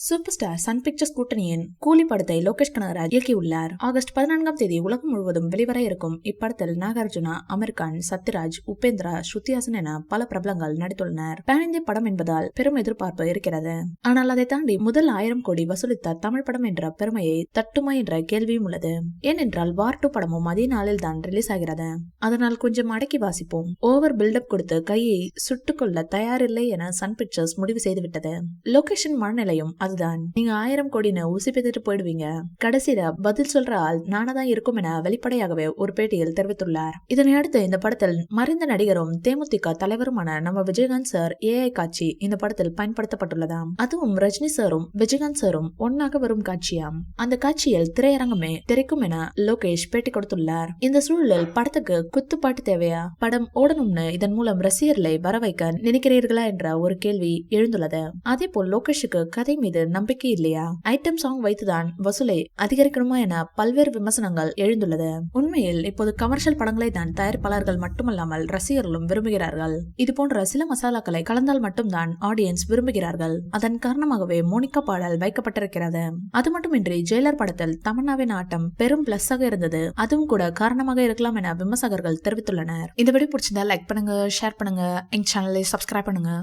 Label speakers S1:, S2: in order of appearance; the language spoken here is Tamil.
S1: சூப்பர் ஸ்டார் சன் பிக்சர்ஸ் கூட்டணியின் கூலி படத்தை லோகேஷ் கனகராஜ் இயக்கியுள்ளார். ஆகஸ்ட் 14ஆம் தேதி உலகம் முழுவதும் வெளிவர இருக்கும் இப்படத்தில் நாகார்ஜுனா, அமீர் கான், சத்யராஜ், உபேந்திரா, ஸ்ருதிஹாசன் என பல பிரபலங்கள் நடித்துள்ளனர். பேன் இந்திய படம் என்பதால் பெரும் எதிர்பார்ப்பு இருக்கிறது. ஆனால் அதை தாண்டி முதல் 1000 கோடி வசூலித்த தமிழ் படம் என்ற பெருமையை தட்டுமா என்ற கேள்வியும் உள்ளது. ஏனென்றால் வார் 2 படமும் அதே நாளில் தான் ரிலீஸ் ஆகிறது. அதனால் கொஞ்சம் அடக்கி வாசிப்போம். ஓவர் பில்டப் கொடுத்து கையை சுட்டுக்கொள்ள தயாரில்லை என சன் பிக்சர்ஸ் முடிவு செய்துவிட்டது. லோகேஷின் மனநிலையும் அதுதான். நீங்க 1000 கோடின்னு ஊசி பெற்றுட்டு போயிடுவீங்க, கடைசியில பதில் சொல்ற ஆள் நானதான் இருக்கும் என வெளிப்படையாகவே ஒரு பேட்டியில் தெரிவித்துள்ளார். இதனையடுத்து இந்த படத்தில் மறைந்த நடிகரும் தேமுதிக தலைவருமான நம்ம விஜயகாந்த் சார் AI காட்சி இந்த படத்தில் பயன்படுத்தப்பட்டுள்ளதாம். அதுவும் ரஜினி சாரும் விஜயகாந்த் சாரும் ஒன்னாக வரும் காட்சியாம். அந்த காட்சியில் திரையரங்கமே திரைக்கும் என லோகேஷ் பேட்டி கொடுத்துள்ளார். இந்த சூழலில் படத்துக்கு குத்துப்பாட்டு தேவையா? படம் ஓடணும்னு இதன் மூலம் ரசிகர்களை வர வைக்க நினைக்கிறீர்களா என்ற ஒரு கேள்வி எழுந்துள்ளது. அதே போல் லோகேஷுக்கு கதை மீது நம்பிக்கை இல்லையா? ஐட்டம் சாங் வைத்துதான் வசூலை அதிகரிக்கணுமா என பல்வேறு விமர்சனங்கள் எழுந்துள்ளது. உண்மையில் இப்போது கமர்ஷியல் படங்களை தான் தயாரிப்பாளர்கள் மட்டுமல்லாமல் ரசிகர்களும் விரும்புகிறார்கள். இது போன்ற சில மசாலாக்களை கலந்தால் மட்டும்தான் ஆடியன்ஸ் விரும்புகிறார்கள். அதன் காரணமாகவே மோனிகா பாடல் வைக்கப்பட்டிருக்கிறது. அது மட்டுமின்றி ஜெயிலர் படத்தில் தமன்னாவின் ஆட்டம் பெரும் பிளஸ் ஆக இருந்தது. அதுவும் கூட காரணமாக இருக்கலாம் என விமர்சகர்கள் தெரிவித்துள்ளனர். இந்த வீடியோ பிடிச்சிருந்தா லைக் பண்ணுங்க, ஷேர் பண்ணுங்க, எங்க சேனலை சப்ஸ்கிரைப் பண்ணுங்க.